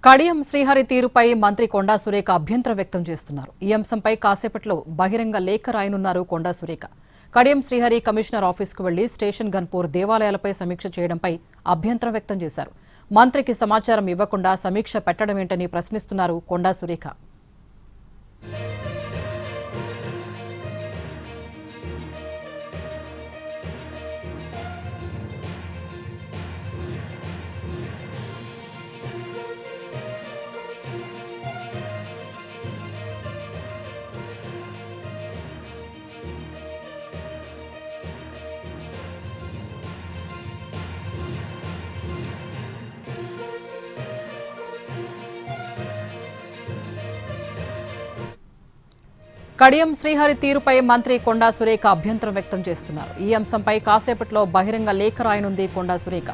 కడియం శ్రీహరి తీరుపై మంత్రి కొండా సురేఖ అభ్యంతరం వ్యక్తం చేస్తున్నారు. ఈ అంశంపై కాసేపట్లో బహిరంగ లేఖ రాయనున్నారు కొండా సురేఖ. కడియం శ్రీహరి కమిషనర్ ఆఫీస్కు వెళ్లి స్టేషన్ గన్పూర్ దేవాలయాలపై సమీక్ష చేయడంపై అభ్యంతరం వ్యక్తం చేశారు. మంత్రికి సమాచారం ఇవ్వకుండా సమీక్ష పెట్టడమేంటని ప్రశ్నిస్తున్నారు కొండా సురేఖ. కడియం శ్రీహరి తీరుపై మంత్రి కొండా సురేఖ అభ్యంతరం వ్యక్తం చేస్తున్నారు. ఈ అంశంపై కాసేపట్లో బహిరంగ లేఖ రాయనుంది కొండా సురేఖ.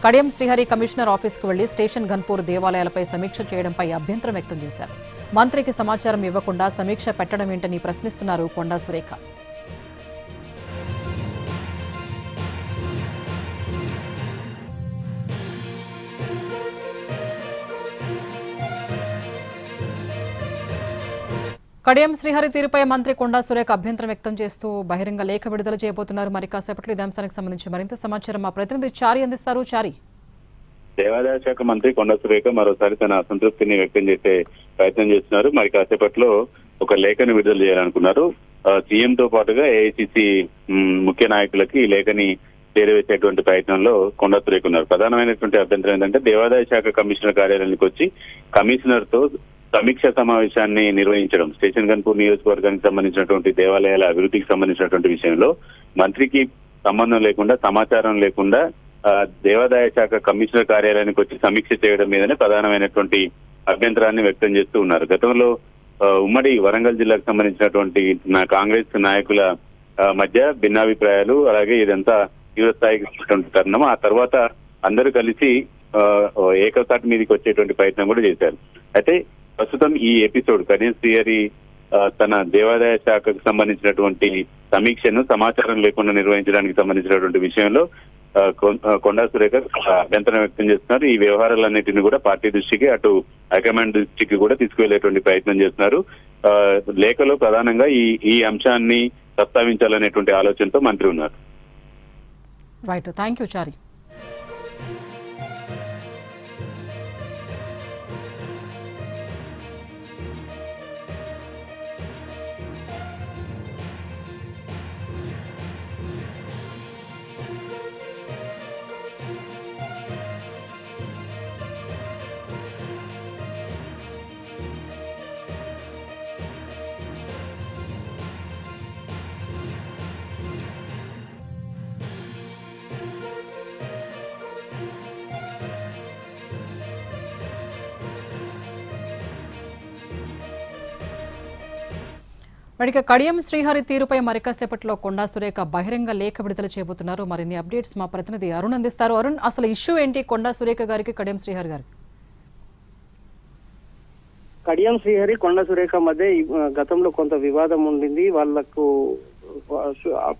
కడియం శ్రీహరి కమిషనర్ ఆఫీస్కు వెళ్లి స్టేషన్ గన్పూర్ దేవాలయాలపై సమీక్ష చేయడంపై అభ్యంతరం వ్యక్తం చేశారు. మంత్రికి సమాచారం ఇవ్వకుండా సమీక్ష పెట్టడమేంటని ప్రశ్నిస్తున్నారు కొండా సురేఖ. కడియం శ్రీహరి తీరుపై మంత్రి కొండా సురేఖ అభ్యంతరం వ్యక్తం చేస్తూ బహిరంగ లేఖ విడుదల చేయబోతున్నారు. మరి కాసేపట్లో ఇదే అంశానికి సంబంధించి మరింత సమాచారం మా ప్రతినిధి చారి అందిస్తారు. చారి, దేవాదాయ శాఖ మంత్రి కొండా సురేఖ మరోసారి తన అసంతృప్తిని వ్యక్తం చేసే ప్రయత్నం చేస్తున్నారు. మరి కాసేపట్లో ఒక లేఖను విడుదల చేయాలనుకున్నారు. సీఎం తో పాటుగా ఏఐసిసి ముఖ్య నాయకులకి ఈ లేఖని చేరవేసేటువంటి ప్రయత్నంలో కొండా సురేఖ ఉన్నారు. ప్రధానమైనటువంటి అభ్యంతరం ఏంటంటే దేవాదాయ శాఖ కమిషనర్ కార్యాలయానికి వచ్చి కమిషనర్ తో సమీక్ష సమావేశాన్ని నిర్వహించడం, స్టేషన్ గన్పూర్ నియోజకవర్గానికి సంబంధించినటువంటి దేవాలయాల అభివృద్ధికి సంబంధించినటువంటి విషయంలో మంత్రికి సంబంధం లేకుండా, సమాచారం లేకుండా దేవాదాయ శాఖ కమిషనర్ కార్యాలయానికి వచ్చి సమీక్ష చేయడం మీదనే ప్రధానమైనటువంటి అభ్యంతరాన్ని వ్యక్తం చేస్తూ ఉన్నారు. గతంలో ఉమ్మడి వరంగల్ జిల్లాకు సంబంధించినటువంటి కాంగ్రెస్ నాయకుల మధ్య భిన్నాభిప్రాయాలు, అలాగే ఇదంతా తీవ్రస్థాయికి తరుణం. ఆ తర్వాత అందరూ కలిసి ఏకతాటి మీదకి వచ్చేటువంటి ప్రయత్నం కూడా చేశారు. అయితే ప్రస్తుతం ఈ ఎపిసోడ్ కడియం శ్రీహరి తన దేవాదాయ శాఖకు సంబంధించినటువంటి సమీక్షను సమాచారం లేకుండా నిర్వహించడానికి సంబంధించినటువంటి విషయంలో కొండా సురేఖ అభ్యంతరం వ్యక్తం చేస్తున్నారు. ఈ వ్యవహారాలన్నింటినీ కూడా పార్టీ దృష్టికి, అటు హైకమాండ్ దృష్టికి కూడా తీసుకువెళ్లేటువంటి ప్రయత్నం చేస్తున్నారు. లేఖలో ప్రధానంగా ఈ అంశాన్ని ప్రస్తావించాలనేటువంటి ఆలోచనతో మంత్రి ఉన్నారు. రైట్, థ్యాంక్ యూ చారి. మరిక కడియం శ్రీహరి తీరుపై మరికాసేపట్లో కొండా సురేఖ బహిరంగ లేఖ విడుదల చేయబోతున్నారు. మరిన్ని అప్డేట్స్ మా ప్రతినిధి అరుణ్ అందిస్తారు. అరుణ్, అసలు ఇష్యూ ఏంటి కొండా సురేఖ గారికి, కడియం శ్రీహరి గారికి? కడియం శ్రీహరి కొండా సురేఖ మధ్య గతంలో కొంత వివాదం ఉండింది. వాళ్లకు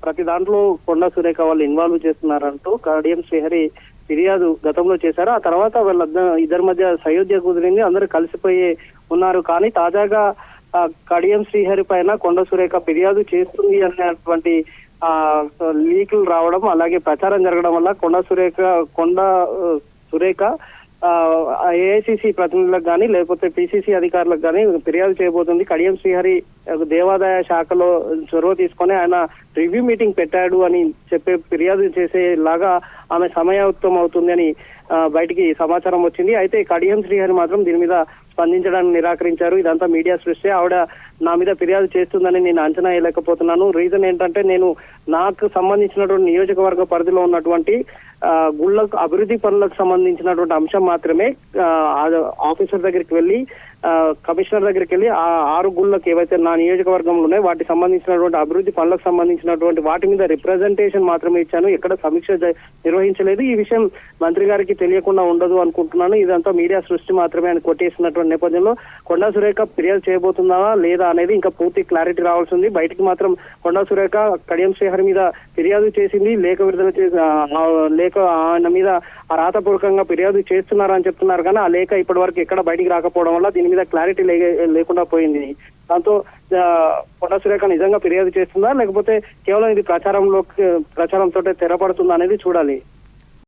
ప్రతి దాంట్లో కొండా సురేఖ వాళ్ళు ఇన్వాల్వ్ చేస్తున్నారంటూ కడియం శ్రీహరి ఫిర్యాదు గతంలో చేశారు. ఆ తర్వాత వాళ్ళ ఇద్దరి మధ్య సయోధ్య కుదిరింది, అందరూ కలిసిపోయి ఉన్నారు. కానీ తాజాగా కడియం శ్రీహరి పైన కొండా సురేఖ ఫిర్యాదు చేస్తుంది అనేటువంటి లీకులు రావడం, అలాగే ప్రచారం జరగడం వల్ల కొండా సురేఖ ఏఐసిసి ప్రతినిధులకు కానీ లేకపోతే పిసిసి అధికారులకు కానీ ఫిర్యాదు చేయబోతుంది. కడియం శ్రీహరి దేవాదాయ శాఖలో చొరవ తీసుకొని ఆయన రివ్యూ మీటింగ్ పెట్టాడు అని చెప్పే ఫిర్యాదు చేసేలాగా ఆమె సమయయుక్తం అవుతుంది అని బయటికి సమాచారం వచ్చింది. అయితే కడియం శ్రీహరి మాత్రం దీని మీద స్పందించడానికి నిరాకరించారు. ఇదంతా మీడియా సృష్టి, ఆవిడ నా మీద ఫిర్యాదు చేస్తుందని నేను అంచనా వేయలేకపోతున్నాను. రీజన్ ఏంటంటే నేను నాకు సంబంధించినటువంటి నియోజకవర్గ పరిధిలో ఉన్నటువంటి గుళ్ళకు అభివృద్ధి పనులకు సంబంధించినటువంటి అంశం మాత్రమే ఆఫీసర్ దగ్గరికి వెళ్ళి, కమిషనర్ దగ్గరికి వెళ్ళి ఆ 6 గుళ్ళకు ఏవైతే నా నియోజకవర్గంలో ఉన్నాయి. వాటికి సంబంధించినటువంటి అభివృద్ధి పనులకు సంబంధించినటువంటి వాటి మీద రిప్రజెంటేషన్ మాత్రమే ఇచ్చాను, ఎక్కడ సమీక్ష నిర్వహించలేదు. ఈ విషయం మంత్రి గారికి తెలియకుండా ఉండదు అనుకుంటున్నాను. ఇదంతా మీడియా సృష్టి మాత్రమే అని కొట్టేసినటువంటి నేపథ్యంలో కొండా సురేఖ ఫిర్యాదు చేయబోతుందా లేదా అనేది ఇంకా పూర్తి క్లారిటీ రావాల్సి ఉంది. బయటికి మాత్రం కొండా సురేఖ కడియం శ్రీహరి మీద ఫిర్యాదు చేసింది, లేఖ విడుదల చేసి లేఖ ఆయన మీద రాతపూర్వకంగా ఫిర్యాదు చేస్తున్నారని చెప్తున్నారు. కానీ ఆ లేఖ ఇప్పటి వరకు ఎక్కడ బయటికి రాకపోవడం వల్ల దీని మీద క్లారిటీ లేకుండా పోయింది. దాంతో కొండా సురేఖ నిజంగా ఫిర్యాదు చేస్తుందా లేకపోతే కేవలం ఇది ప్రచారంతో తెరపడుతుందా అనేది చూడాలి.